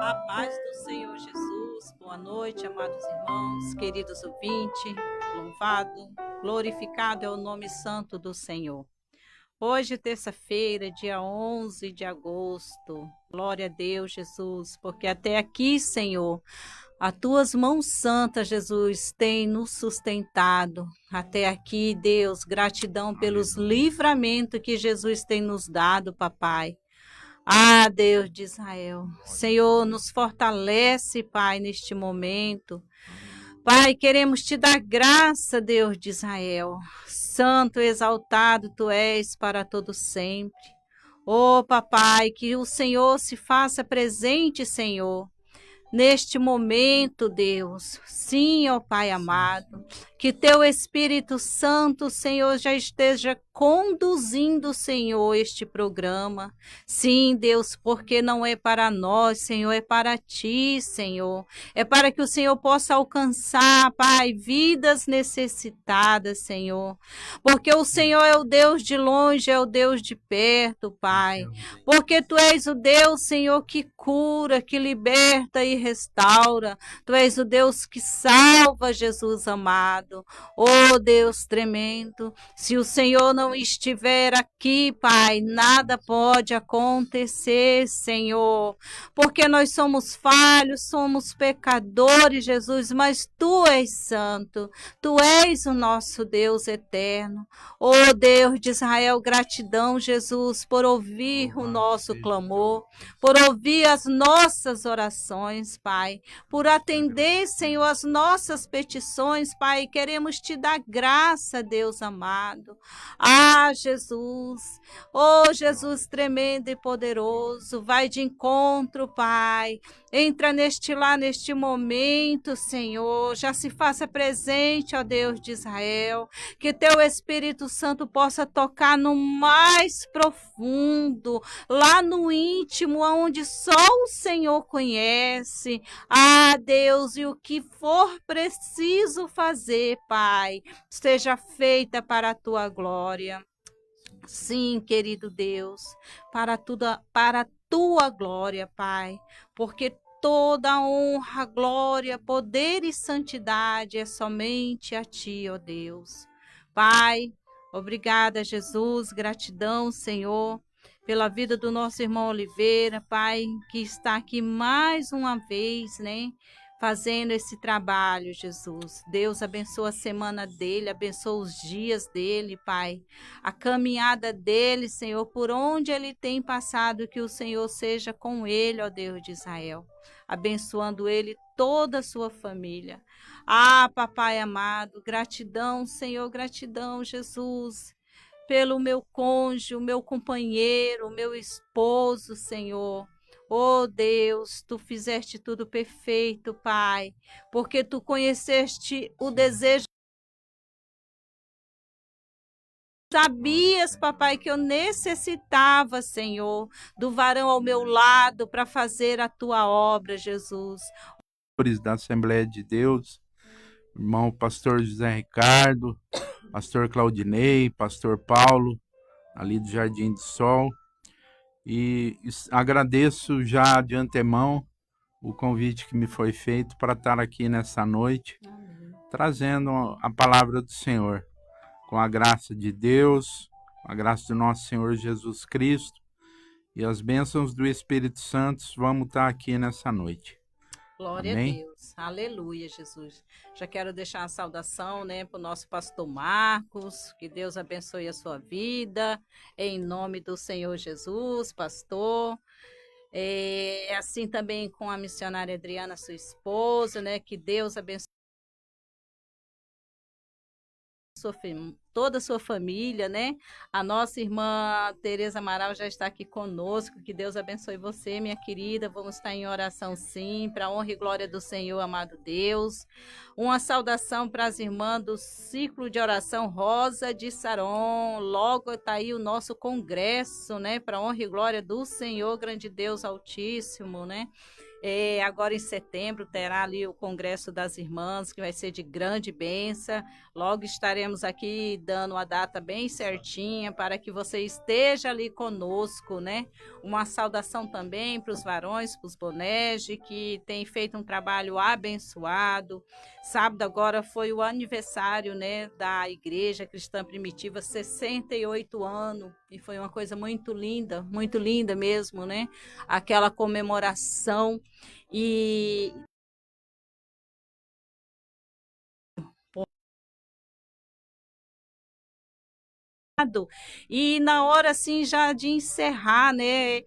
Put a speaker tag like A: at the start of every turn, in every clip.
A: A paz do Senhor Jesus, boa noite, amados irmãos, queridos ouvintes, louvado, glorificado é o nome santo do Senhor. Hoje, terça-feira, dia 11 de agosto, glória a Deus, Jesus, porque até aqui, Senhor, as tuas mãos santas, Jesus, têm nos sustentado. Até aqui, Deus, gratidão pelos livramentos que Jesus tem nos dado, papai. Ah, Deus de Israel, Senhor, nos fortalece, Pai, neste momento. Pai, queremos te dar graça, Deus de Israel. Santo, exaltado tu és para todo sempre. Oh, papai, que o Senhor se faça presente, Senhor. Neste momento, Deus, sim, ó Pai amado, que teu Espírito Santo, Senhor, já esteja conduzindo, Senhor, este programa. Sim, Deus, porque não é para nós, Senhor, é para ti, Senhor. É para que o Senhor possa alcançar, Pai, vidas necessitadas, Senhor. Porque o Senhor é o Deus de longe, é o Deus de perto, Pai. Porque tu és o Deus, Senhor, que cura, que liberta e restaura. Tu és o Deus que salva, Jesus amado. Oh, Deus tremendo. Se o Senhor não estiver aqui, Pai, nada pode acontecer, Senhor. Porque nós somos falhos, somos pecadores, Jesus, mas tu és santo. Tu és o nosso Deus eterno. Oh, Deus de Israel, gratidão, Jesus, por ouvir o nosso clamor, por ouvir as nossas orações, Pai, por atender, Senhor, as nossas petições, Pai. Queremos te dar graça, Deus amado. Ah, Jesus, oh, Jesus tremendo e poderoso, vai de encontro, Pai. Entra neste lar, neste momento, Senhor. Já se faça presente, ó Deus de Israel. Que teu Espírito Santo possa tocar no mais profundo, lá no íntimo, onde só o Senhor conhece. Ah, Deus, e o que for preciso fazer, Pai, seja feita para a tua glória. Sim, querido Deus, para a tua glória, Pai, porque toda honra, glória, poder e santidade é somente a ti, ó Deus. Pai, obrigada, Jesus, gratidão, Senhor, pela vida do nosso irmão Oliveira, Pai, que está aqui mais uma vez, né? Fazendo esse trabalho, Jesus. Deus abençoa a semana dele, abençoa os dias dele, Pai. A caminhada dele, Senhor, por onde ele tem passado, que o Senhor seja com ele, ó Deus de Israel. Abençoando ele, toda a sua família. Ah, papai amado, gratidão, Senhor, gratidão, Jesus, pelo meu cônjuge, o meu companheiro, o meu esposo, Senhor. Oh Deus, tu fizeste tudo perfeito, Pai, porque tu conheceste o desejo. Sabias, papai, que eu necessitava, Senhor, do varão ao meu lado para fazer a tua obra, Jesus.
B: Da Assembleia de Deus, irmão pastor José Ricardo, pastor Claudinei, pastor Paulo, ali do Jardim do Sol, e agradeço já de antemão o convite que me foi feito para estar aqui nessa noite, trazendo a palavra do Senhor, com a graça de Deus, com a graça do nosso Senhor Jesus Cristo e as bênçãos do Espírito Santo. Vamos estar aqui nessa noite.
A: Glória
B: Amém?
A: a Deus, aleluia, Jesus. Já quero deixar a saudação, né, para o nosso pastor Marcos, que Deus abençoe a sua vida, em nome do Senhor Jesus, pastor. Assim também com a missionária Adriana, sua esposa, né, que Deus abençoe toda a sua família, né? A nossa irmã Tereza Amaral já está aqui conosco. Que Deus abençoe você, minha querida. Vamos estar em oração, sim, para a honra e glória do Senhor, amado Deus. Uma saudação para as irmãs do ciclo de oração Rosa de Saron. Logo está aí o nosso congresso, né? Para a honra e glória do Senhor, grande Deus Altíssimo, né? Agora em setembro terá ali o Congresso das Irmãs, que vai ser de grande bênção. Logo estaremos aqui dando a data bem certinha para que você esteja ali conosco, né? Uma saudação também para os varões, para os Bonege, que têm feito um trabalho abençoado. Sábado agora foi o aniversário, né, da Igreja Cristã Primitiva, 68 anos, e foi uma coisa muito linda mesmo, né? Aquela comemoração e na hora assim já de encerrar, né?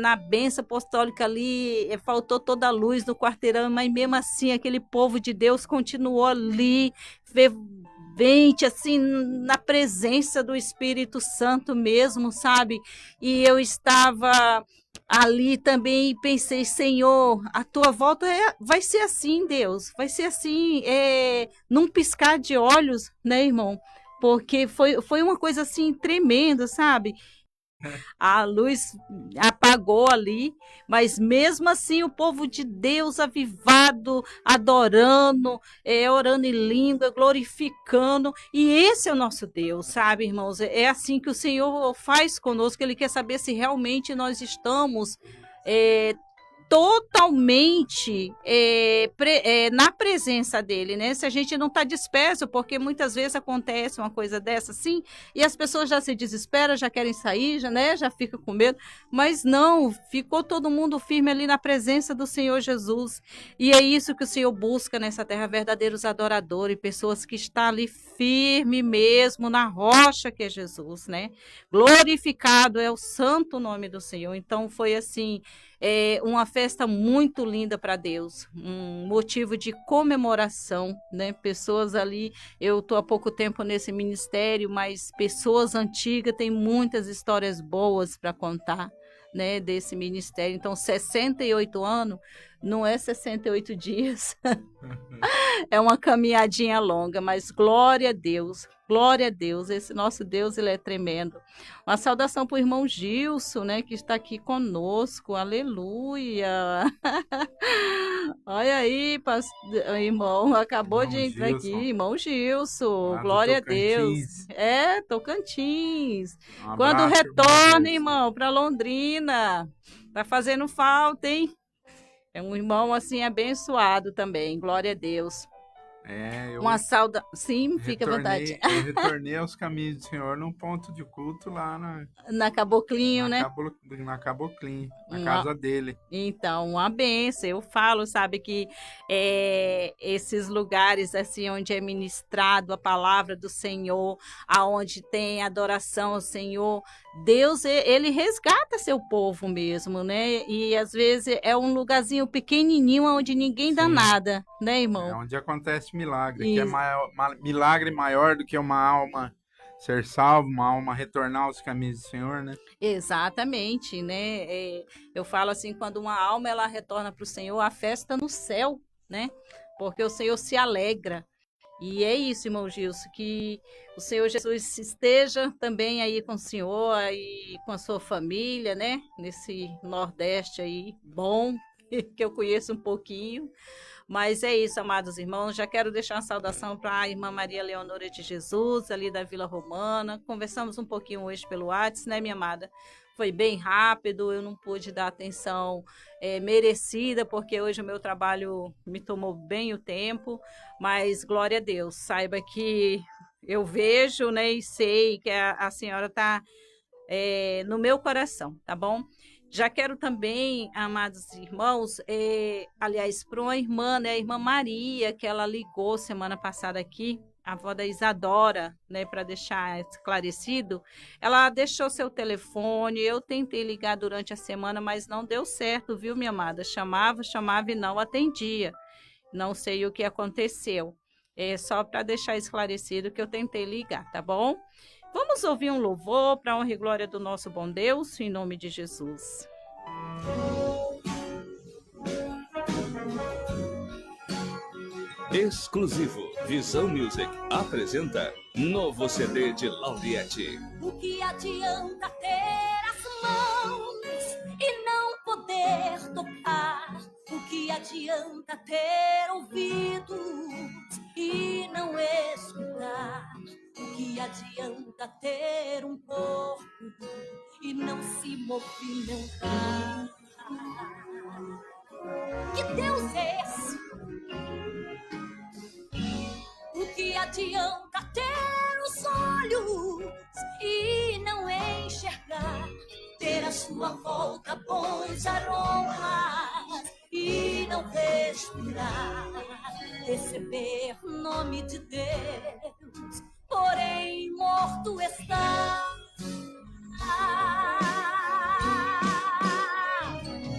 A: Na bênção apostólica ali, faltou toda a luz no quarteirão, mas mesmo assim aquele povo de Deus continuou ali, fervente, assim, na presença do Espírito Santo mesmo, sabe? E eu estava ali também e pensei, Senhor, a tua volta vai ser assim, Deus, vai ser assim, num piscar de olhos, né, irmão? Porque foi uma coisa assim tremenda, sabe? A luz apagou ali, mas mesmo assim o povo de Deus avivado, adorando, orando em língua, glorificando, e esse é o nosso Deus, sabe, irmãos? É assim que o Senhor faz conosco, Ele quer saber se realmente nós estamos totalmente na presença dele, né? Se a gente não está disperso, porque muitas vezes acontece uma coisa dessa assim, e as pessoas já se desesperam, já querem sair, já, né? Já fica com medo, mas não, ficou todo mundo firme ali na presença do Senhor Jesus, e é isso que o Senhor busca nessa terra, verdadeiros adoradores, pessoas que estão ali firme mesmo na rocha que é Jesus, né? Glorificado é o santo nome do Senhor. Então foi assim, uma festa muito linda para Deus, um motivo de comemoração, né? Pessoas ali, eu estou há pouco tempo nesse ministério, mas pessoas antigas têm muitas histórias boas para contar, né? Desse ministério. Então, 68 anos não é 68 dias, é uma caminhadinha longa, mas glória a Deus, esse nosso Deus, ele é tremendo. Uma saudação para o irmão Gilson, né, que está aqui conosco, aleluia. Olha aí, irmão, acabou de entrar aqui, irmão Gilson, glória a Deus. Tocantins. Quando retorna, irmão, para Londrina, tá fazendo falta, hein? É um irmão assim abençoado também, glória a Deus. Uma sauda. Sim, fica à vontade.
B: Eu retornei aos caminhos do Senhor num ponto de culto lá
A: na Caboclinho, né?
B: Na Caboclinho, na casa dele.
A: Então, uma benção. Eu falo, sabe, que esses lugares assim onde é ministrado a palavra do Senhor, aonde tem adoração ao Senhor, Deus, ele resgata seu povo mesmo, né? E às vezes é um lugarzinho pequenininho onde ninguém dá nada, né, irmão?
B: É onde acontece milagre, que é milagre maior do que uma alma ser salva, uma alma retornar aos caminhos do Senhor, né?
A: Exatamente, né? Eu falo assim, quando uma alma ela retorna para o Senhor, a festa no céu, né? Porque o Senhor se alegra. E é isso, irmão Gilson, que o Senhor Jesus esteja também aí com o senhor e com a sua família, né? Nesse Nordeste aí, bom, que eu conheço um pouquinho. Mas é isso, amados irmãos. Já quero deixar uma saudação para a irmã Maria Leonora de Jesus, ali da Vila Romana. Conversamos um pouquinho hoje pelo WhatsApp, né, minha amada? Foi bem rápido, eu não pude dar atenção merecida, porque hoje o meu trabalho me tomou bem o tempo, mas glória a Deus, saiba que eu vejo, né, e sei que a senhora está no meu coração, tá bom? Já quero também, amados irmãos, aliás, para uma irmã, né, a irmã Maria, que ela ligou semana passada aqui, a avó da Isadora, né, para deixar esclarecido, ela deixou seu telefone, eu tentei ligar durante a semana, mas não deu certo, viu, minha amada? Chamava e não atendia. Não sei o que aconteceu. É só para deixar esclarecido que eu tentei ligar, tá bom? Vamos ouvir um louvor para a honra e glória do nosso bom Deus, em nome de Jesus.
C: Exclusivo Visão Music apresenta novo CD de Lauriette.
D: O que adianta ter as mãos e não poder tocar? adianta ter ouvidos e não escutar? O que adianta ter um corpo e não se movimentar? Que Deus é esse? O que adianta ter os olhos e não enxergar? Ter à sua volta bons aromas e não respirar? Receber o nome de Deus, porém morto está.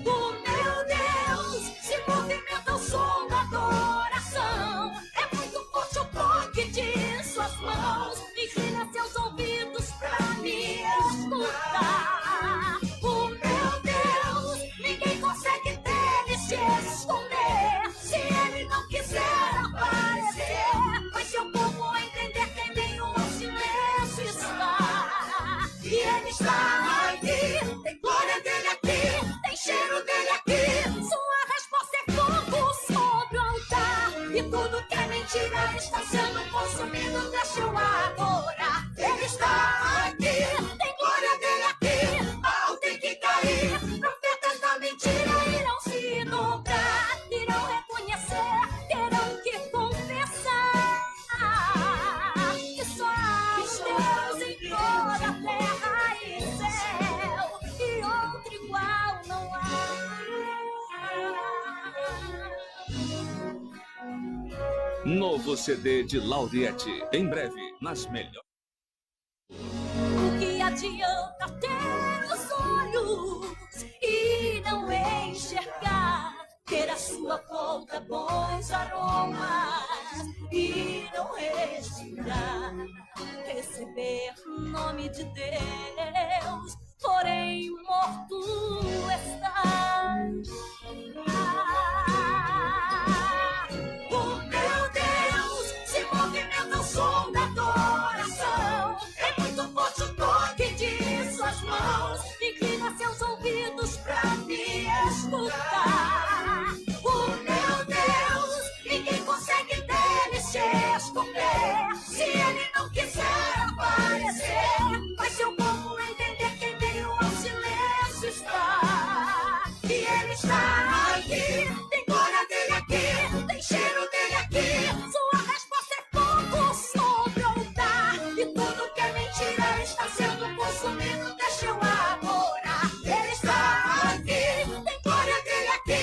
D: O meu Deus se movimenta ao som da adoração. É muito forte o toque de suas mãos. Inclina seus ouvidos pra me escutar. O meu Deus, ninguém consegue dele se esconder. Se ele não quiser aparecer, faz seu povo entender que em meio ao silêncio está. E ele está aqui, tem glória dele aqui, tem cheiro dele aqui. Sua resposta é fogo sobre o altar. E tudo que é mentira está sendo consumido. Deixa eu adorar. Ele está aqui, tem glória dele aqui. Mal tem que cair. Profetas da mentira irão se dobrar, irão reconhecer, terão que confessar que só há um Deus em toda a terra e céu, e outro igual não há.
C: Novo CD de Lauriette. Em breve, nas melhores.
D: O que adianta ter os olhos e não enxergar? Ter à sua volta bons aromas e não respirar? Receber o nome de Deus, porém morto está. O meu Deus se movimenta ao som da adoração. É muito forte o toque de suas mãos. Inclina seus ouvidos pra me escutar. O meu Deus, ninguém consegue dele se esconder. Se ele não quiser aparecer, faz seu povo entender que em meio ao silêncio está. E ele está aqui, tem glória dele aqui, tem cheiro dele aqui. Sua resposta é fogo sobre o altar. E tudo que é mentira está sendo consumido. Deixa eu adorar. Ele está aqui, tem glória dele aqui.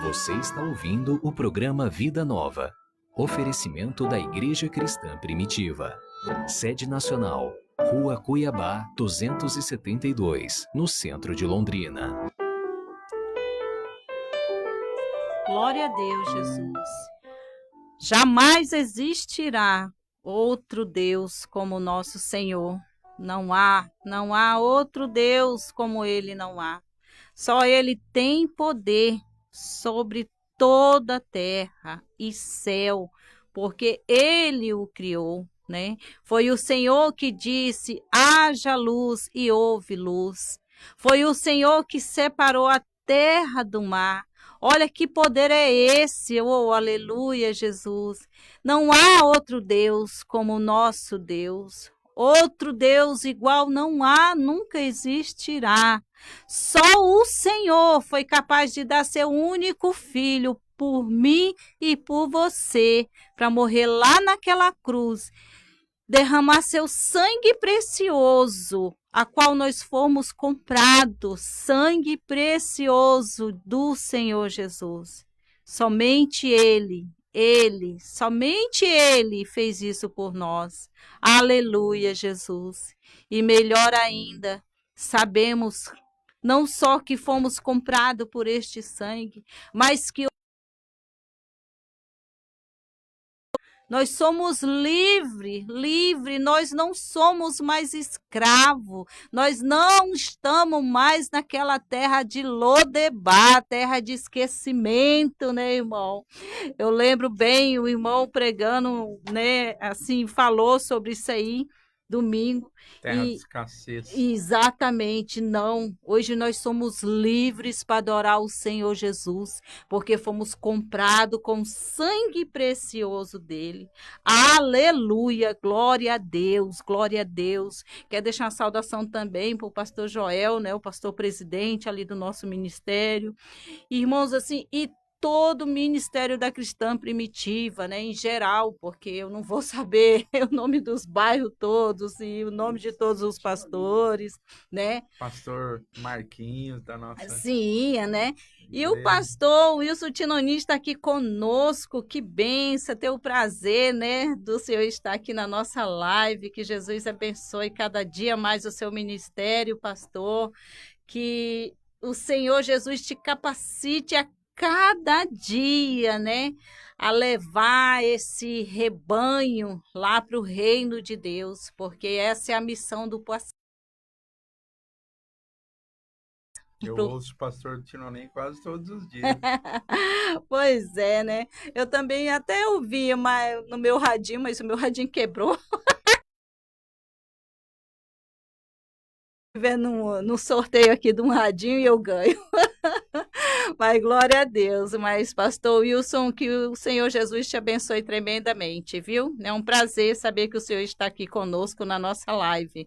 E: Você está ouvindo o programa Vida Nova. Oferecimento da Igreja Cristã Primitiva. Sede Nacional, Rua Cuiabá, 272, no centro de Londrina.
A: Glória a Deus, Jesus. Jamais existirá outro Deus como o nosso Senhor. Não há outro Deus como Ele, não há. Só Ele tem poder sobre toda a terra e céu, porque Ele o criou, né? Foi o Senhor que disse, haja luz e houve luz. Foi o Senhor que separou a terra do mar. Olha que poder é esse, oh, aleluia, Jesus. Não há outro Deus como o nosso Deus. Outro Deus igual não há, nunca existirá. Só o Senhor foi capaz de dar seu único filho por mim e por você, para morrer lá naquela cruz, derramar seu sangue precioso, a qual nós fomos comprados, sangue precioso do Senhor Jesus. Somente somente Ele fez isso por nós. Aleluia, Jesus. E melhor ainda, sabemos não só que fomos comprados por este sangue, mas que nós somos livres, nós não somos mais escravos, nós não estamos mais naquela terra de Lodebar, terra de esquecimento, né, irmão? Eu lembro bem o irmão pregando, né, assim, falou sobre isso aí, domingo.
B: Terra de escassez.
A: Exatamente, não. Hoje nós somos livres para adorar o Senhor Jesus, porque fomos comprados com o sangue precioso dele. Aleluia, glória a Deus, glória a Deus. Quero deixar uma saudação também para o pastor Joel, né, o pastor presidente ali do nosso ministério. Irmãos, assim, e todo o ministério da Cristã Primitiva, né, em geral, porque eu não vou saber o nome dos bairros todos e o nome de todos os pastores, né?
B: Pastor Marquinhos da nossa...
A: Sim, né? E o pastor Wilson Tinoni está aqui conosco, que bênção, ter o prazer, né, do senhor estar aqui na nossa live, que Jesus abençoe cada dia mais o seu ministério, pastor, que o Senhor Jesus te capacite a cada dia, né, a levar esse rebanho lá para o reino de Deus, porque essa é a missão do pastor.
B: Eu ouço o pastor Tinoni quase todos os dias.
A: Pois é, né? Eu também até ouvi no meu radinho, mas o meu radinho quebrou. No sorteio aqui de um radinho e eu ganho. Mas glória a Deus. Mas, pastor Wilson, que o Senhor Jesus te abençoe tremendamente, viu? É um prazer saber que o Senhor está aqui conosco na nossa live.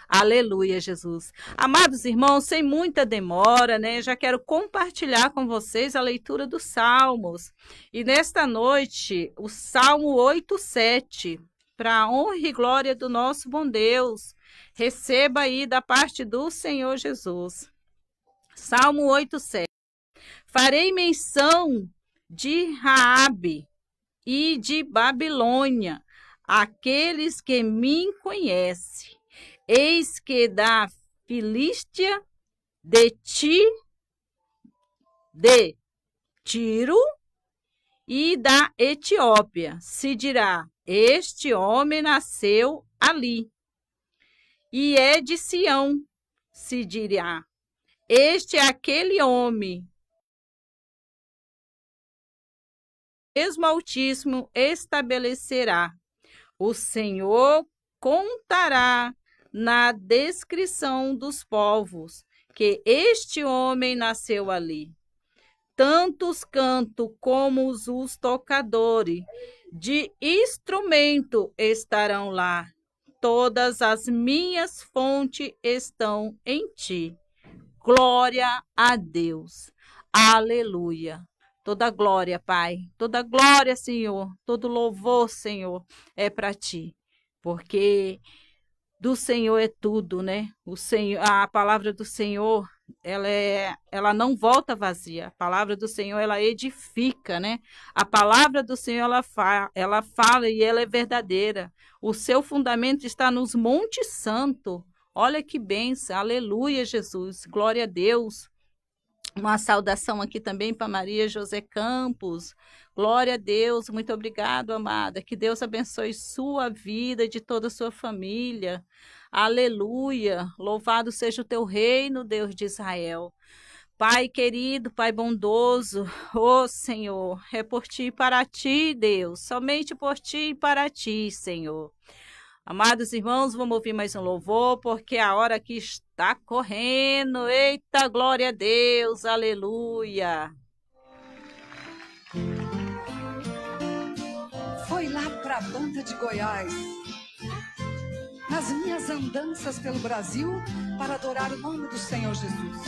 A: Aleluia, Jesus. Amados irmãos, sem muita demora, né? Já quero compartilhar com vocês a leitura dos Salmos. E nesta noite, o Salmo 8:7, para a honra e glória do nosso bom Deus. Receba aí da parte do Senhor Jesus. Salmo 8:7. Farei menção de Raabe e de Babilônia, aqueles que me conhecem. Eis que da Filístia, de Tiro e da Etiópia se dirá: este homem nasceu ali. E é de Sião se dirá: este é aquele homem. Mesmo Altíssimo estabelecerá. O Senhor contará na descrição dos povos que este homem nasceu ali. Tantos cantos como os tocadores de instrumento estarão lá. Todas as minhas fontes estão em ti. Glória a Deus. Aleluia. Toda glória, Pai. Toda glória, Senhor. Todo louvor, Senhor, é para ti. Porque do Senhor é tudo, né? A palavra do Senhor ela não volta vazia. A palavra do Senhor, ela edifica, né? A palavra do Senhor, ela fala e ela é verdadeira. O seu fundamento está nos montes santos. Olha que bênção, aleluia, Jesus, glória a Deus. Uma saudação aqui também para Maria José Campos. Glória a Deus, muito obrigado, amada. Que Deus abençoe sua vida e de toda a sua família. Aleluia, louvado seja o teu reino, Deus de Israel. Pai querido, Pai bondoso, ó Senhor, é por ti e para ti, Deus, somente por ti e para ti, Senhor. Amados irmãos, vamos ouvir mais um louvor, porque a hora aqui está correndo. Eita, glória a Deus, aleluia.
F: Foi lá para a banda de Goiás, nas minhas andanças pelo Brasil, para adorar o nome do Senhor Jesus.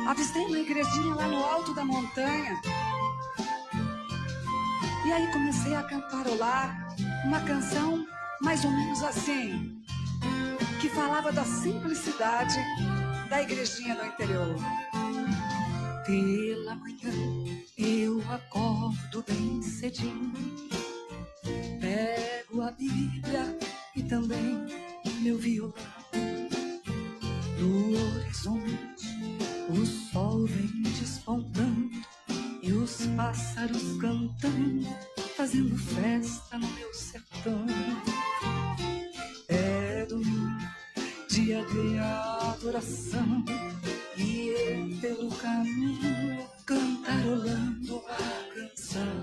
F: Avistei uma igrejinha lá no alto da montanha. E aí comecei a cantarolar uma canção mais ou menos assim, que falava da simplicidade da igrejinha do interior. Pela manhã eu acordo bem cedinho, pego a Bíblia e também meu violão. No horizonte o sol vem despontando e os pássaros cantando, fazendo festa no meu sertão. É domingo, dia de adoração, e eu pelo caminho cantarolando a canção.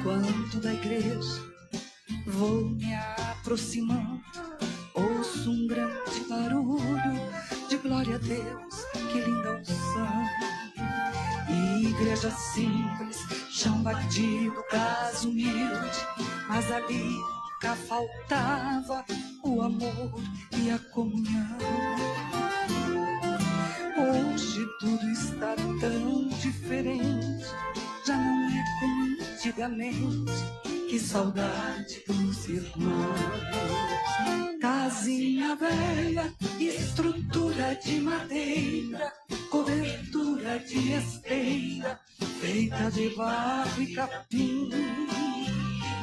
F: Quando da igreja vou me aproximando, ouço um grande barulho de glória a Deus, que linda unção. Igreja simples, chão batido, casa humilde, mas ali nunca faltava o amor e a comunhão. Hoje tudo está tão diferente, já não é como antigamente. Que saudade dos irmãos. Casinha velha, estrutura de madeira, cobertura de esteira, feita de barro e capim.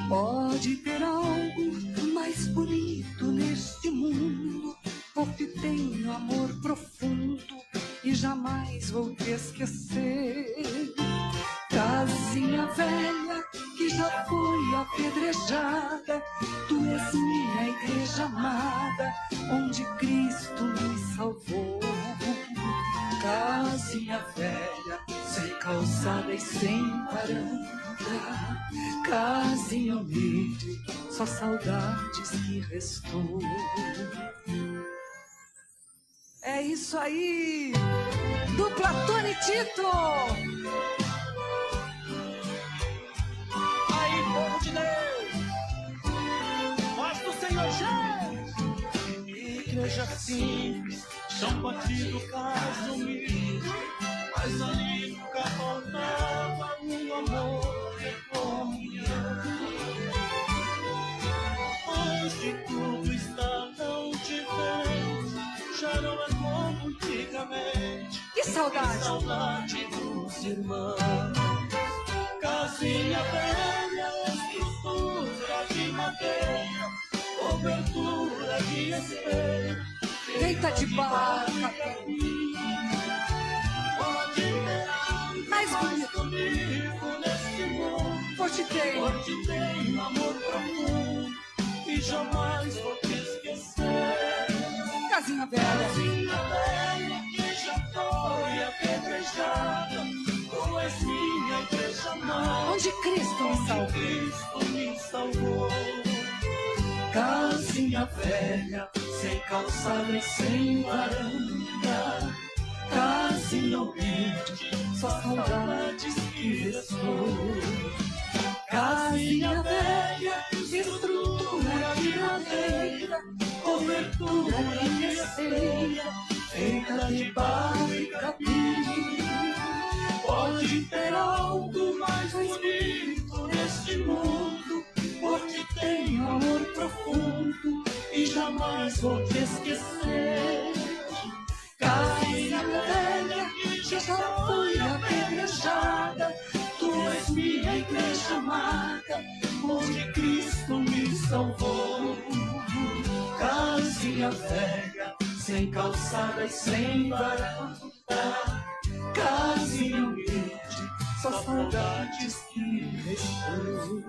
F: Pode ter algo mais bonito neste mundo, porque tenho amor profundo e jamais vou te esquecer. Casinha velha que já foi apedrejada, tu és minha igreja amada, onde Cristo me salvou. Casinha velha, sem calçada e sem varanda, casinha humilde, só saudades que restou. É isso aí, dupla Tony Tito.
G: Aí, povo de Deus, voz do Senhor Jesus. Igreja simples, chão batido, casa humilde, mas ali nunca faltava o amor e comunhão. Hoje tudo está tão diferente, já não é como antigamente.
F: Que saudade!
G: Que saudade dos irmãos. Casinha velha, estrutura de madeira, cobertura de espelho,
F: feita de barro.
G: Pode ter algo mais bonito neste mundo,
F: Hoje
G: tem amor profundo e jamais vou te esquecer.
F: Casinha velha,
G: Casinha velha que já foi apedrejada, tu és minha igreja amada,
F: onde Cristo me salvou.
G: Cristo me salvou. Casinha velha, sem calçada e sem varanda, casinha humilde, só saudades que restou. Casinha velha, estrutura de madeira, cobertura de esteira, feita de barro e capim. Pode ter algo mais bonito neste mundo, porque tem amor profundo e jamais vou te esquecer. Casinha velha que já foi apedrejada, tu és minha igreja amada, onde Cristo me salvou. Casinha velha, sem calçada e sem varanda, casinha humilde, só saudades que restou.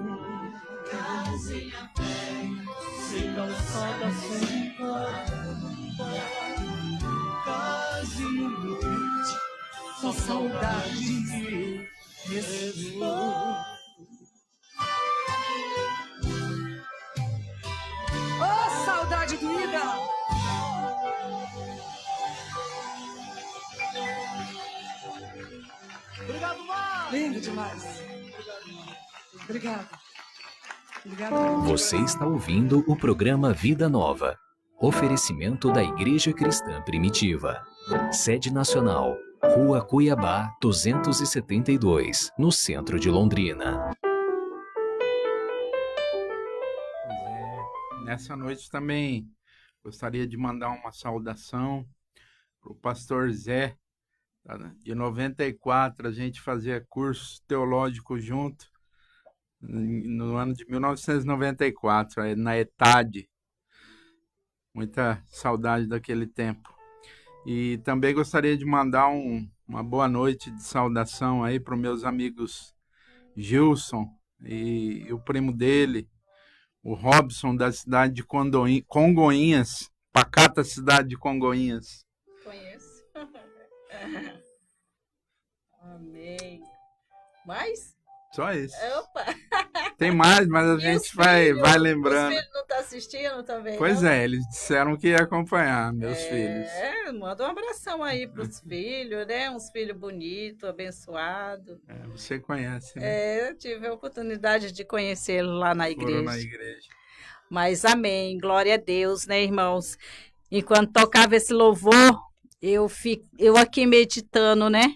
G: Casinha velha, sem calçada, sem varanda, casinha humilde, só saudades que restou.
F: Ô, saudade doída!
G: Obrigado, Mar!
F: Lindo demais. Obrigada. Obrigada.
E: Você está ouvindo o programa Vida Nova. Oferecimento da Igreja Cristã Primitiva. Sede Nacional, Rua Cuiabá, 272, no centro de Londrina.
B: Nessa noite também gostaria de mandar uma saudação para o pastor Zé. De 94, a gente fazia curso teológico junto, no ano de 1994, na ETAD. Muita saudade daquele tempo. E também gostaria de mandar uma boa noite de saudação aí para os meus amigos Gilson e o primo dele, o Robson, da cidade de Congonhas, pacata cidade de Congonhas.
A: Conheço. Amém. Mais?
B: Só isso.
A: Opa!
B: Tem mais, mas a
A: E
B: gente
A: os
B: vai
A: filhos?
B: lembrando.
A: Os filhos não estão assistindo também?
B: Pois
A: não?
B: é, eles disseram que ia acompanhar, meus filhos.
A: Manda um abração aí para os filhos, né? Uns filhos bonitos, abençoados.
B: Você conhece, né?
A: Eu tive a oportunidade de conhecê-lo lá na igreja.
B: Foram na igreja.
A: Mas amém, glória a Deus, né, irmãos? Enquanto tocava esse louvor, eu aqui meditando, né?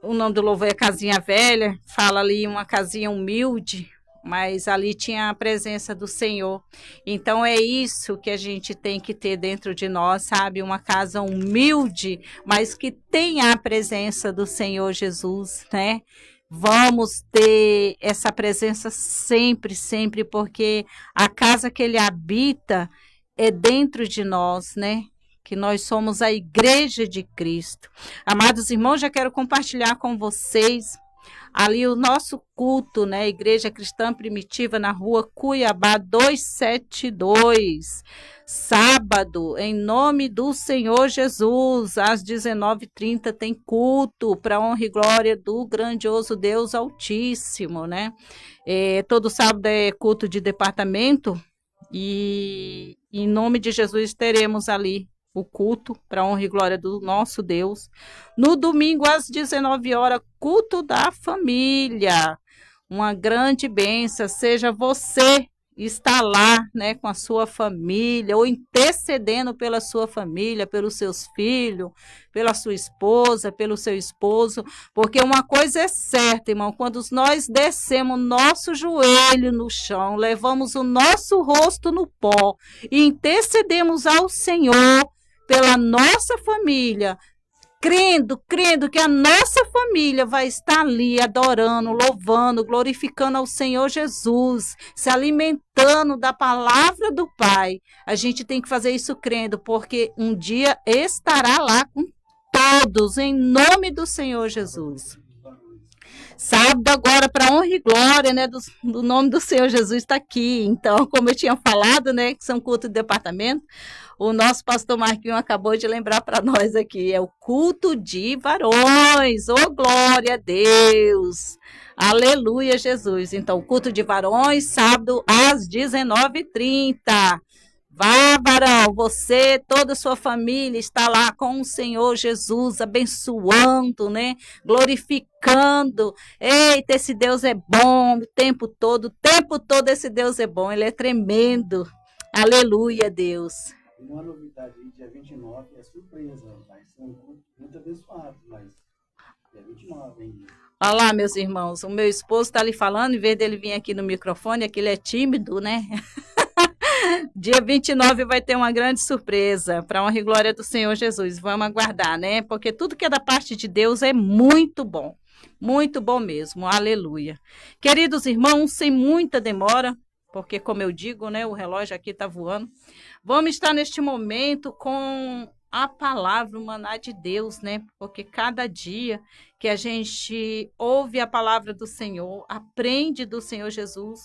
A: O nome do louvor é Casinha Velha, fala ali uma casinha humilde, mas ali tinha a presença do Senhor. Então é isso que a gente tem que ter dentro de nós, sabe? Uma casa humilde, mas que tenha a presença do Senhor Jesus, né? Vamos ter essa presença sempre, sempre, porque a casa que Ele habita é dentro de nós, né? Que nós somos a igreja de Cristo. Amados irmãos, já quero compartilhar com vocês ali o nosso culto, né? Igreja Cristã Primitiva na rua Cuiabá 272. Sábado, em nome do Senhor Jesus, às 19h30 tem culto para honra e glória do grandioso Deus Altíssimo, né? Todo sábado é culto de departamento e em nome de Jesus teremos ali o culto para honra e glória do nosso Deus. No domingo, às 19h, culto da família. Uma grande bênção, seja você está lá, né, com a sua família, ou intercedendo pela sua família, pelos seus filhos, pela sua esposa, pelo seu esposo, porque uma coisa é certa, irmão, quando nós descemos nosso joelho no chão, levamos o nosso rosto no pó e intercedemos ao Senhor pela nossa família, crendo que a nossa família vai estar ali adorando, louvando, glorificando ao Senhor Jesus, se alimentando da palavra do Pai. A gente tem que fazer isso crendo, porque um dia estará lá com todos, em nome do Senhor Jesus. Sábado agora, para honra e glória, né, do nome do Senhor Jesus está aqui. Então, como eu tinha falado, né, que são culto de departamento, o nosso pastor Marquinhos acabou de lembrar para nós aqui, é o culto de varões. Oh, glória a Deus! Aleluia, Jesus! Então, culto de varões, sábado às 19h30. Vá, varão, você, toda a sua família está lá com o Senhor Jesus, abençoando, né? Glorificando. Eita, esse Deus é bom o tempo todo esse Deus é bom, Ele é tremendo. Aleluia, Deus.
H: Uma novidade aí, dia 29, é surpresa, vai ser um culto muito abençoado, mas dia 29 ainda.
A: Olha lá, meus irmãos, o meu esposo está ali falando, em vez dele vir aqui no microfone, aqui ele é tímido, né? Dia 29 vai ter uma grande surpresa, para honra e glória do Senhor Jesus. Vamos aguardar, né? Porque tudo que é da parte de Deus é muito bom. Muito bom mesmo. Aleluia. Queridos irmãos, sem muita demora, porque, como eu digo, né, o relógio aqui está voando. Vamos estar neste momento com a palavra, o maná de Deus, né? Porque cada dia que a gente ouve a palavra do Senhor, aprende do Senhor Jesus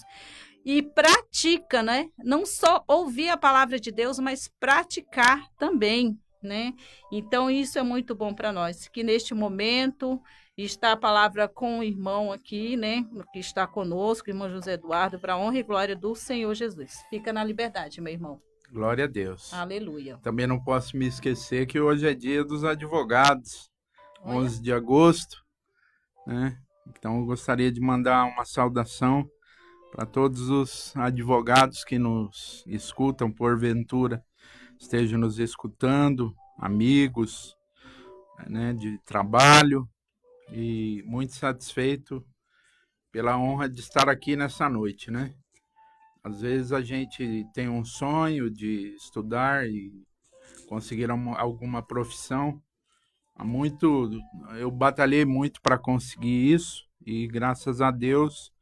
A: e pratica, né? Não só ouvir a palavra de Deus, mas praticar também, né? Então, isso é muito bom para nós. Que neste momento está a palavra com o irmão aqui, né? Que está conosco, o irmão José Eduardo, para a honra e glória do Senhor Jesus. Fica na liberdade, meu irmão.
B: Glória a Deus.
A: Aleluia.
B: Também não posso me esquecer que hoje é dia dos advogados,
A: Olha.
B: 11 de agosto, né? Então, eu gostaria de mandar uma saudação para todos os advogados que nos escutam, porventura, estejam nos escutando, amigos, né, de trabalho, e muito satisfeito pela honra de estar aqui nessa noite, né? Às vezes a gente tem um sonho de estudar e conseguir alguma profissão. Eu batalhei muito para conseguir isso e graças a Deus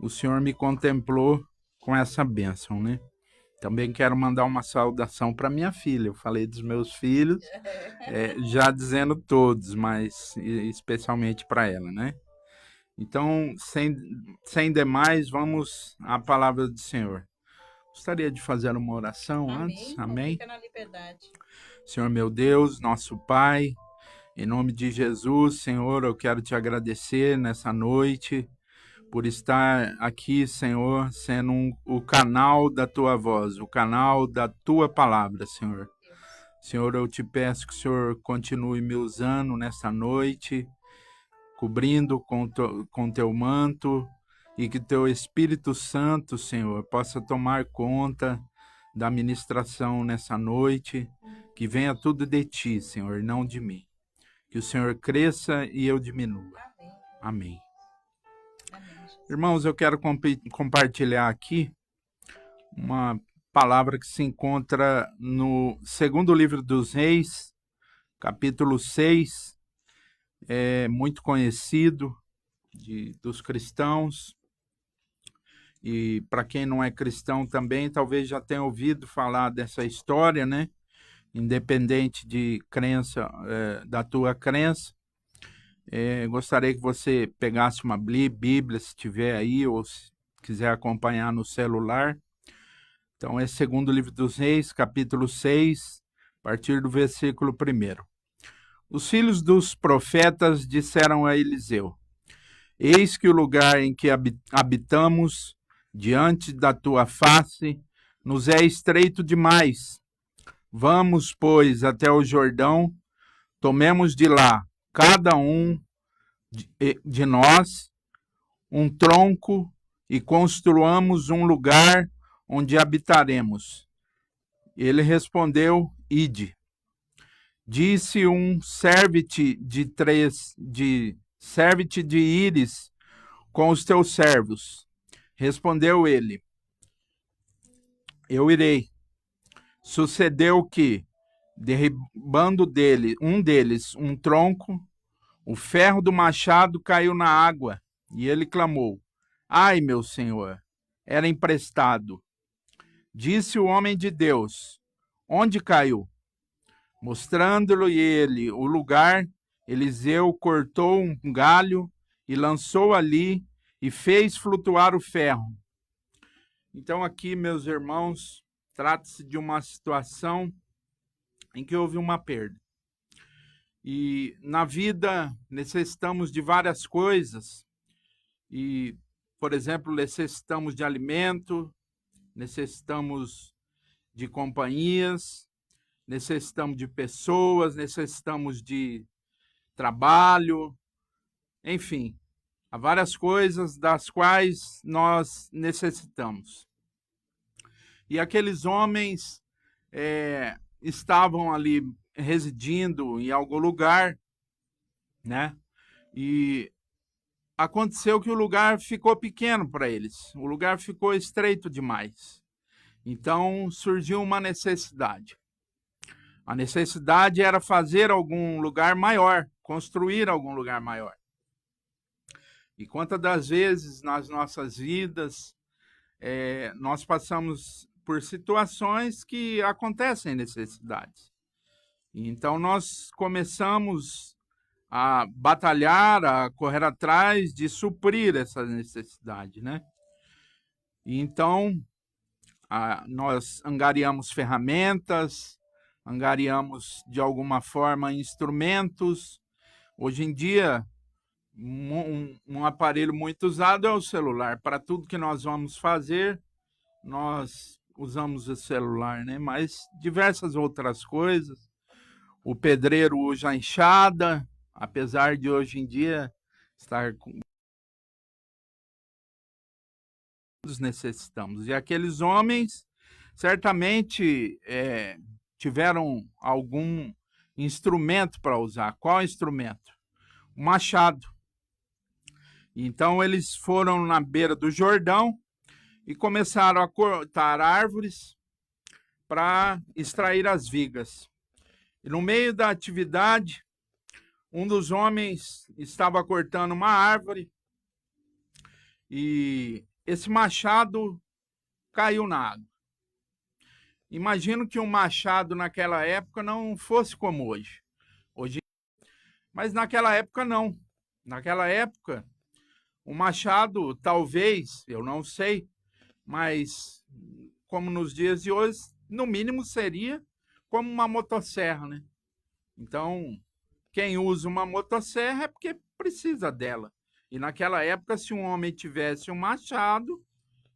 B: o Senhor me contemplou com essa bênção, né? Também quero mandar uma saudação para minha filha. Eu falei dos meus filhos, já dizendo todos, mas especialmente para ela, né? Então, sem demais, vamos à palavra do Senhor. Gostaria de fazer uma oração antes. Amém?
A: Fica na liberdade.
B: Senhor meu Deus, nosso Pai, em nome de Jesus, Senhor, eu quero te agradecer nessa noite por estar aqui, Senhor, sendo o canal da tua voz, o canal da tua palavra, Senhor. Senhor, eu te peço que o Senhor continue me usando nessa noite, cobrindo com teu manto, e que teu Espírito Santo, Senhor, possa tomar conta da ministração nessa noite, que venha tudo de ti, Senhor, não de mim. Que o Senhor cresça e eu diminua. Amém. Irmãos, eu quero compartilhar aqui uma palavra que se encontra no segundo livro dos Reis, capítulo 6, é muito conhecido dos cristãos, e para quem não é cristão também, talvez já tenha ouvido falar dessa história, né? Independente de crença, da tua crença. Gostaria que você pegasse uma Bíblia, se tiver aí, ou se quiser acompanhar no celular. Então, é segundo livro dos Reis, capítulo 6, a partir do versículo 1. Os filhos dos profetas disseram a Eliseu: Eis que o lugar em que habitamos, diante da tua face, nos é estreito demais. Vamos, pois, até o Jordão, tomemos de lá, cada um de nós, um tronco e construamos um lugar onde habitaremos. Ele respondeu: Ide. Disse um serve-te de ires com os teus servos. Respondeu ele: Eu irei. Sucedeu que, derribando um deles um tronco, o ferro do machado caiu na água, e ele clamou: Ai, meu senhor, era emprestado. Disse o homem de Deus: Onde caiu? Mostrando-lhe ele o lugar, Eliseu cortou um galho e lançou ali e fez flutuar o ferro. Então aqui, meus irmãos, trata-se de uma situação em que houve uma perda. E na vida necessitamos de várias coisas. E, por exemplo, necessitamos de alimento, necessitamos de companhias, necessitamos de pessoas, necessitamos de trabalho, enfim, há várias coisas das quais nós necessitamos. E aqueles homens estavam ali residindo em algum lugar, né? E aconteceu que o lugar ficou pequeno para eles, o lugar ficou estreito demais. Então surgiu uma necessidade. A necessidade era fazer algum lugar maior, construir algum lugar maior. E quantas das vezes nas nossas vidas nós passamos por situações que acontecem necessidades. Então nós começamos a batalhar, a correr atrás de suprir essa necessidade, né? E então nós angariamos ferramentas, angariamos de alguma forma instrumentos. Hoje em dia, um aparelho muito usado é o celular. Para tudo que nós vamos fazer, nós usamos o celular, né? Mas diversas outras coisas. O pedreiro usa a enxada, apesar de hoje em dia estar com... Todos necessitamos. E aqueles homens certamente tiveram algum instrumento para usar. Qual instrumento? O machado. Então eles foram na beira do Jordão e começaram a cortar árvores para extrair as vigas. E no meio da atividade, um dos homens estava cortando uma árvore e esse machado caiu na água. Imagino que um machado naquela época não fosse como hoje. Mas naquela época não. Naquela época, o machado, talvez, eu não sei, mas como nos dias de hoje, no mínimo seria como uma motosserra, né? Então, quem usa uma motosserra é porque precisa dela. E naquela época, se um homem tivesse um machado,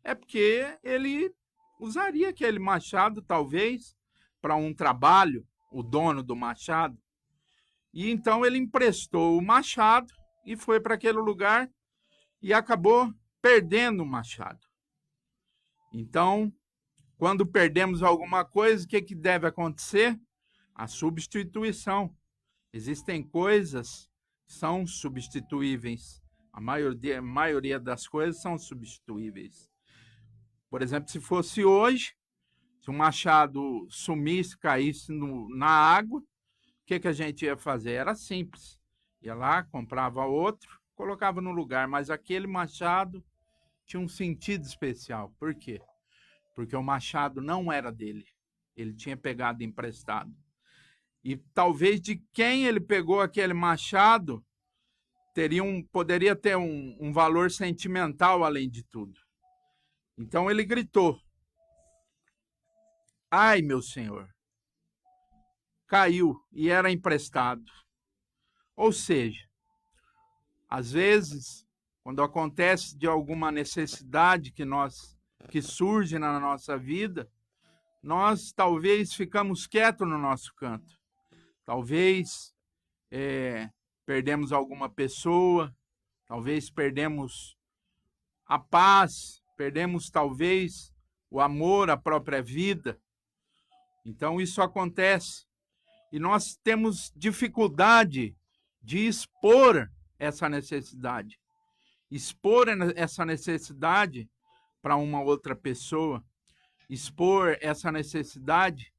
B: é porque ele usaria aquele machado, talvez, para um trabalho, o dono do machado. E então ele emprestou o machado e foi para aquele lugar e acabou perdendo o machado. Então, quando perdemos alguma coisa, o que deve acontecer? A substituição. Existem coisas que são substituíveis. A maioria das coisas são substituíveis. Por exemplo, se fosse hoje, se um machado sumisse, caísse na água, o que a gente ia fazer? Era simples. Ia lá, comprava outro, colocava no lugar. Mas aquele machado tinha um sentido especial. Por quê? Porque o machado não era dele. Ele tinha pegado emprestado. E talvez de quem ele pegou aquele machado poderia ter um valor sentimental além de tudo. Então ele gritou: ai, meu senhor! Caiu e era emprestado. Ou seja, às vezes, quando acontece de alguma necessidade que surge na nossa vida, nós talvez ficamos quietos no nosso canto. Talvez perdemos alguma pessoa, talvez perdemos a paz, perdemos talvez o amor à própria vida. Então isso acontece. E nós temos dificuldade de expor essa necessidade. Expor essa necessidade para uma outra pessoa. Expor essa necessidade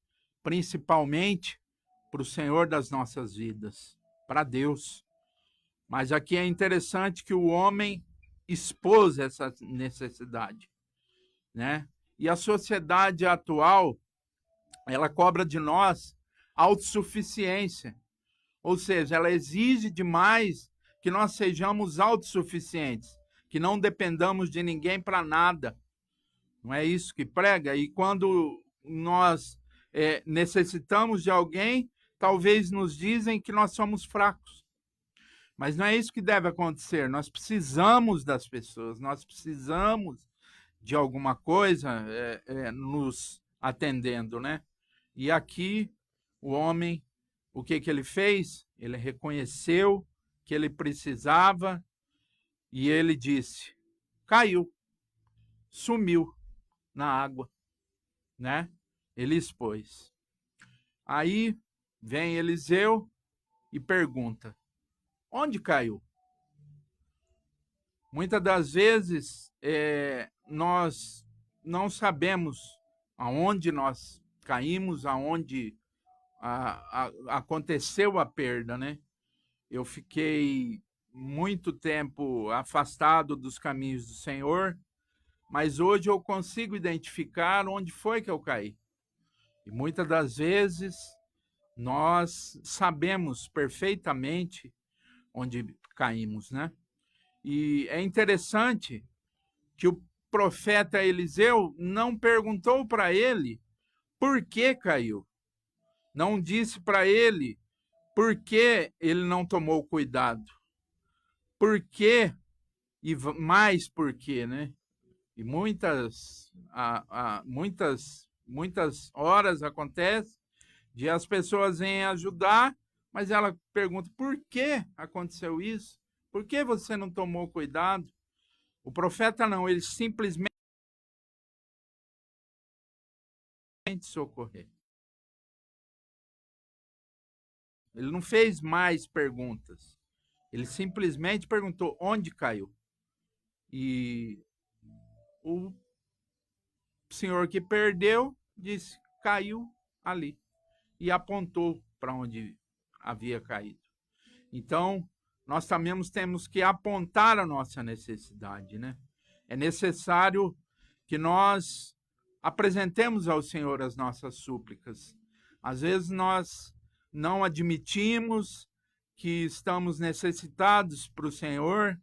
B: principalmente para o Senhor das nossas vidas, para Deus. Mas aqui é interessante que o homem expôs essa necessidade, né? E a sociedade atual, ela cobra de nós autossuficiência. Ou seja, ela exige demais que nós sejamos autossuficientes, que não dependamos de ninguém para nada. Não é isso que prega? E quando nós necessitamos de alguém, talvez nos dizem que nós somos fracos. Mas não é isso que deve acontecer. Nós precisamos das pessoas, nós precisamos de alguma coisa nos atendendo, né? E aqui o homem, o que ele fez? Ele reconheceu que ele precisava e ele disse: caiu, sumiu na água, né? Ele expôs. Aí vem Eliseu e pergunta: onde caiu? Muitas das vezes nós não sabemos aonde nós caímos, aonde aconteceu a perda, né? Eu fiquei muito tempo afastado dos caminhos do Senhor, mas hoje eu consigo identificar onde foi que eu caí. E muitas das vezes nós sabemos perfeitamente onde caímos, né? E é interessante que o profeta Eliseu não perguntou para ele por que caiu. Não disse para ele por que ele não tomou cuidado. Por quê e mais por quê, né? E muitas horas acontece de as pessoas vêm ajudar, mas ela pergunta por que aconteceu isso? Por que você não tomou cuidado? O profeta não, ele simplesmente socorrer. Ele não fez mais perguntas. Ele simplesmente perguntou onde caiu. E o senhor que perdeu disse, caiu ali. E apontou para onde havia caído. Então, nós também temos que apontar a nossa necessidade, né? É necessário que nós apresentemos ao Senhor as nossas súplicas. Às vezes nós não admitimos que estamos necessitados para o Senhor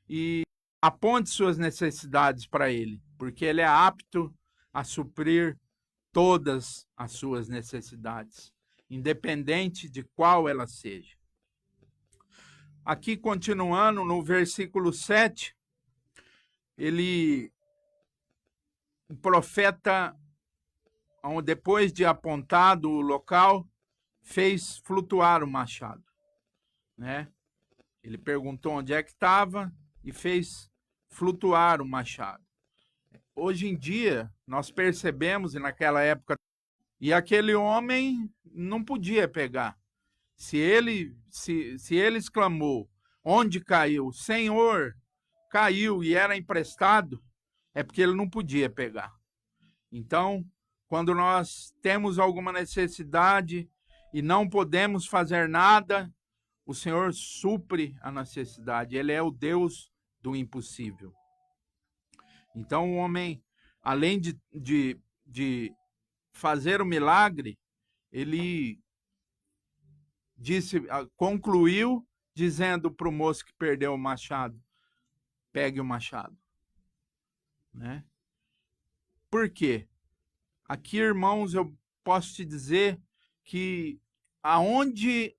B: e aponte suas necessidades para Ele, porque Ele é apto a suprir todas as suas necessidades, independente de qual ela seja. Aqui, continuando no versículo 7, o profeta, depois de apontado o local, fez flutuar o machado, né? Ele perguntou onde é que estava e fez flutuar o machado. Hoje em dia, nós percebemos, e naquela época, e aquele homem não podia pegar. Se ele exclamou, onde caiu? Senhor, caiu e era emprestado, é porque ele não podia pegar. Então, quando nós temos alguma necessidade e não podemos fazer nada, o Senhor supre a necessidade. Ele é o Deus do impossível. Então, o homem, além de fazer o milagre, ele concluiu dizendo para o moço que perdeu o machado, pegue o machado. Né? Por quê? Aqui, irmãos, eu posso te dizer que aonde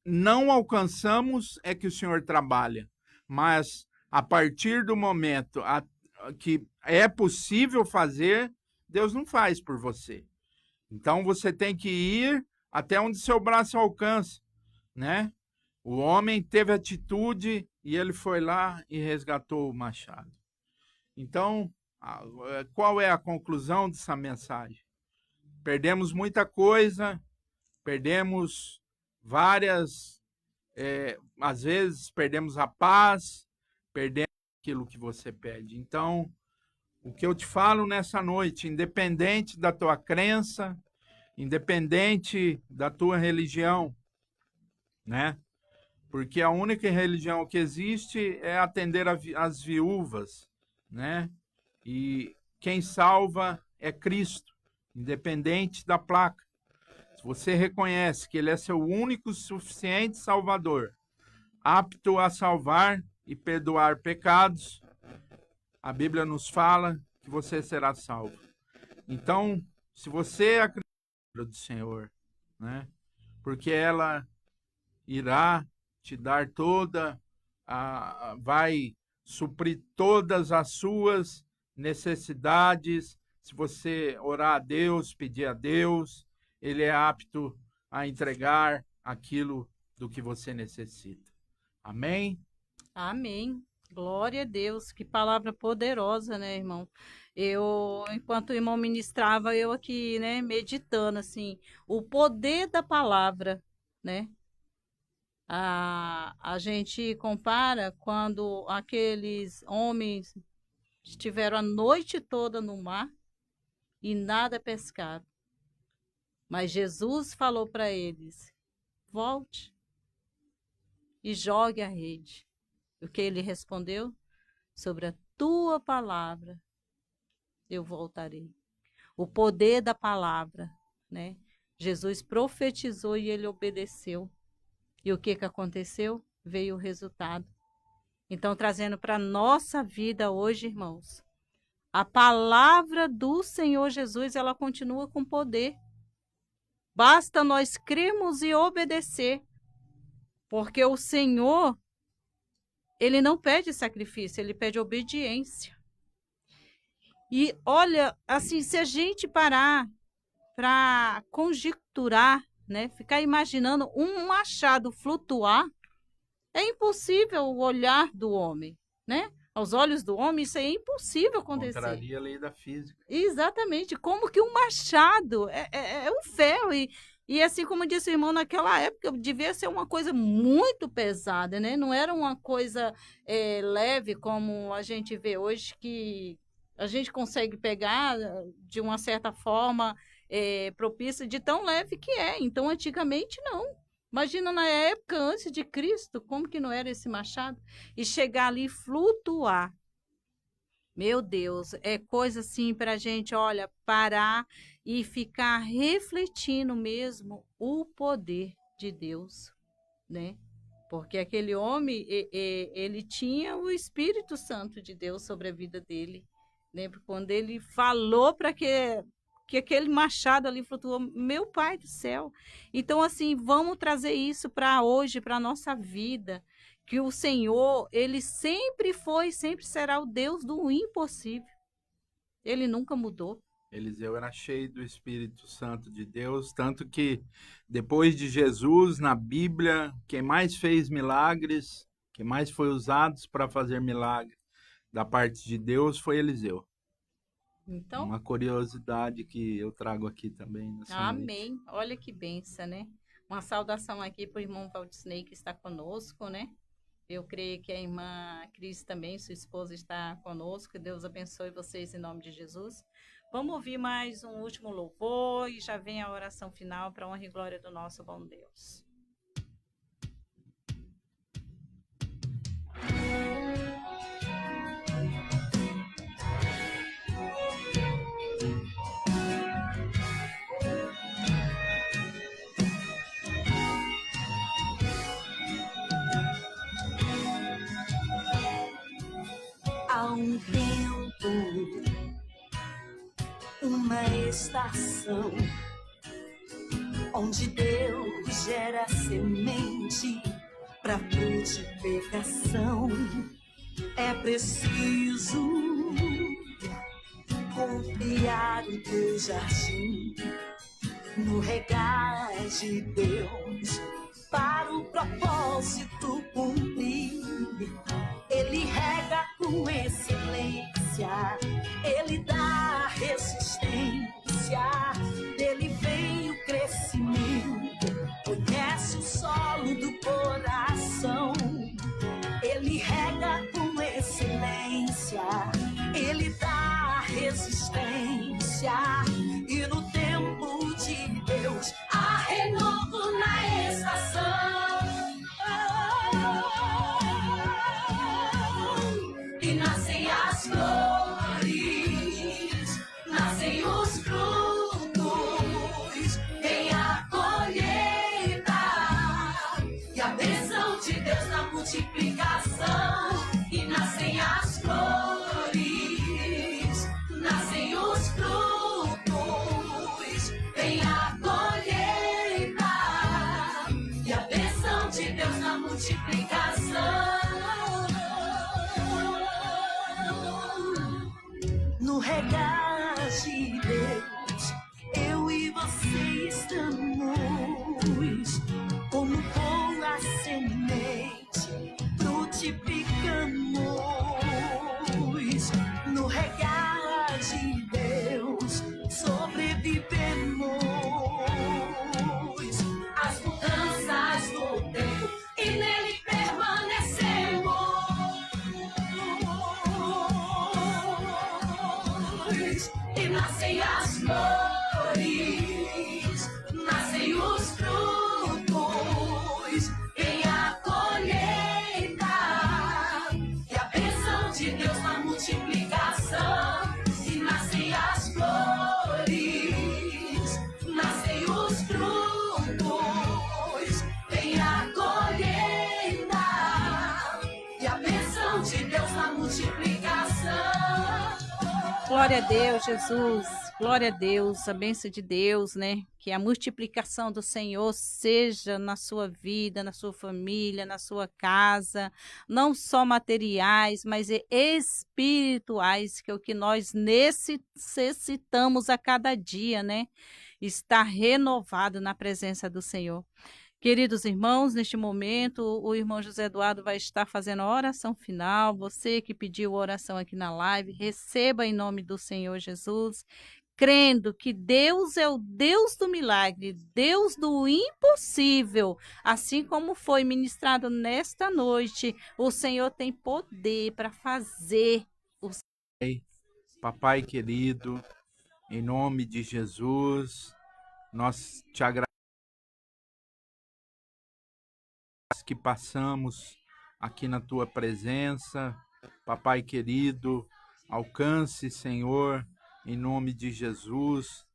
B: não alcançamos é que o Senhor trabalha, mas a partir do momento que é possível fazer, Deus não faz por você. Então você tem que ir até onde seu braço alcança, né? O homem teve atitude e ele foi lá e resgatou o machado. Então, qual é a conclusão dessa mensagem? Perdemos muita coisa, perdemos várias, às vezes perdemos a paz, perdemos aquilo que você pede. Então, o que eu te falo nessa noite, independente da tua crença, independente da tua religião, né? Porque a única religião que existe é atender as viúvas, né? E quem salva é Cristo, independente da placa. Se você reconhece que Ele é seu único suficiente Salvador, apto a salvar e perdoar pecados, a Bíblia nos fala que você será salvo. Então, se você acredita do Senhor, né? Porque ela irá te dar vai suprir todas as suas necessidades. Se você orar a Deus, pedir a Deus, Ele é apto a entregar aquilo do que você necessita. Amém?
A: Amém. Glória a Deus, que palavra poderosa, né, irmão? Enquanto o irmão ministrava, eu aqui, né, meditando, assim, o poder da palavra, né? A gente compara quando aqueles homens estiveram a noite toda no mar e nada pescaram. Mas Jesus falou para eles: volte e jogue a rede. O que ele respondeu? Sobre a tua palavra eu voltarei. O poder da palavra, né? Jesus profetizou e ele obedeceu. E o que aconteceu? Veio o resultado. Então, trazendo para a nossa vida hoje, irmãos, a palavra do Senhor Jesus, ela continua com poder. Basta nós crermos e obedecer. Porque o Senhor, ele não pede sacrifício, ele pede obediência. E olha, assim, se a gente parar para conjecturar, né, ficar imaginando um machado flutuar, é impossível o olhar do homem, né? Aos olhos do homem, isso é impossível acontecer.
B: Contraria a lei da física.
A: Exatamente. Como que um machado é um ferro. E assim como disse o irmão, naquela época devia ser uma coisa muito pesada, né? Não era uma coisa leve como a gente vê hoje, que a gente consegue pegar de uma certa forma propícia de tão leve que é. Então, antigamente, não. Imagina na época antes de Cristo, como que não era esse machado? E chegar ali e flutuar. Meu Deus, é coisa assim para a gente, olha, parar e ficar refletindo mesmo o poder de Deus, né? Porque aquele homem, ele tinha o Espírito Santo de Deus sobre a vida dele. Lembra quando ele falou para que aquele machado ali flutuou, meu Pai do céu. Então, assim, vamos trazer isso para hoje, para a nossa vida, que o Senhor, ele sempre foi, sempre será o Deus do impossível. Ele nunca mudou.
B: Eliseu era cheio do Espírito Santo de Deus, tanto que depois de Jesus, na Bíblia, quem mais fez milagres, quem mais foi usado para fazer milagre da parte de Deus foi Eliseu.
A: Então,
B: uma curiosidade que eu trago aqui também.
A: Amém. Noite. Olha que benção, né? Uma saudação aqui para o irmão Valdisney, que está conosco, né? Eu creio que a irmã Cris também, sua esposa, está conosco. Que Deus abençoe vocês em nome de Jesus. Vamos ouvir mais um último louvor e já vem a oração final para a honra e glória do nosso bom Deus.
D: Há um tempo, uma estação, onde Deus gera semente para frutificação. É preciso confiar o teu jardim no regar de Deus para o propósito cumprir. Ele rega com excelência, ele dá resistência, dele vem o crescimento, conhece o solo do coração. Ele rega com excelência, ele dá resistência, e no tempo de Deus há renovo na estação. E nascem as flores, nascem os frutos, vem a colheita e a bênção de Deus na multiplicação. E nascem as flores, nascem os frutos, vem a colheita e a bênção de Deus na multiplicação. No regar de Deus, eu e você estamos como boa semente, frutificamos. No regar de Deus, sobrevivemos. As mudanças do tempo e nele permanecemos.
A: Glória a Deus, Jesus. Glória a Deus, a bênção de Deus, né? Que a multiplicação do Senhor seja na sua vida, na sua família, na sua casa, não só materiais, mas espirituais, que é o que nós necessitamos a cada dia, né? Estar renovado na presença do Senhor. Queridos irmãos, neste momento, o irmão José Eduardo vai estar fazendo a oração final. Você que pediu oração aqui na live, receba em nome do Senhor Jesus, crendo que Deus é o Deus do milagre, Deus do impossível. Assim como foi ministrado nesta noite, o Senhor tem poder para fazer.
B: Papai querido, em nome de Jesus, nós te agradecemos que passamos aqui na tua presença. Papai querido, alcance, Senhor, em nome de Jesus,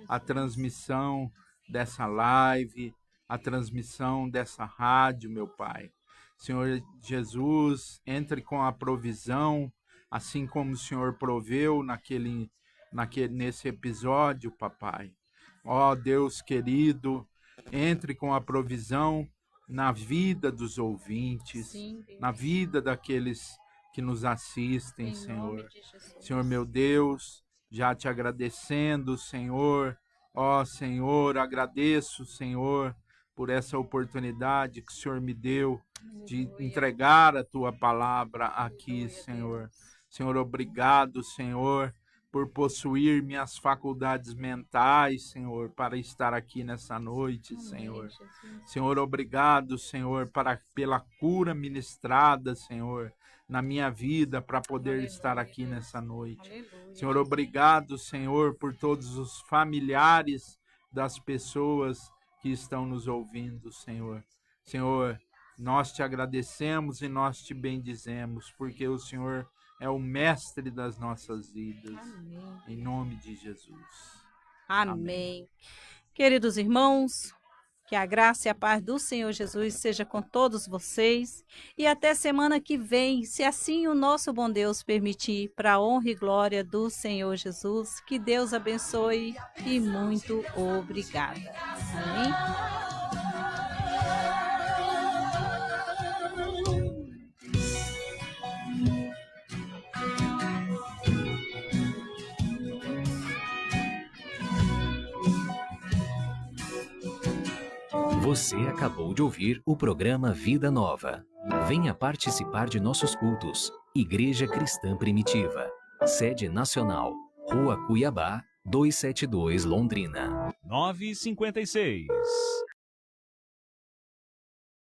B: a transmissão dessa live, a transmissão dessa rádio, meu Pai. Senhor Jesus, entre com a provisão, assim como o Senhor proveu nesse episódio, papai. Ó Deus querido, entre com a provisão na vida dos ouvintes,
A: Sim,
B: na vida daqueles que nos assistem,
A: em
B: Senhor.
A: nome de Jesus.
B: Senhor meu Deus, já te agradecendo, Senhor. Ó Senhor, agradeço, Senhor, por essa oportunidade que o Senhor me deu de entregar a tua palavra aqui, Senhor. Senhor, obrigado, Senhor, por possuir minhas faculdades mentais, Senhor, para estar aqui nessa noite, Senhor. Senhor, obrigado, Senhor, pela cura ministrada, Senhor, na minha vida, para poder estar aqui nessa noite. Senhor, obrigado, Senhor, por todos os familiares das pessoas que estão nos ouvindo, Senhor. Senhor, nós te agradecemos e nós te bendizemos, porque o Senhor é o mestre das nossas vidas.
A: Amém.
B: Em nome de Jesus.
A: Amém. Queridos irmãos, que a graça e a paz do Senhor Jesus seja com todos vocês. E até semana que vem, se assim o nosso bom Deus permitir, para a honra e glória do Senhor Jesus. Que Deus abençoe e muito obrigada. Amém.
E: Você acabou de ouvir o programa Vida Nova. Venha participar de nossos cultos. Igreja Cristã Primitiva. Sede Nacional. Rua Cuiabá, 272, Londrina.
I: 9h56.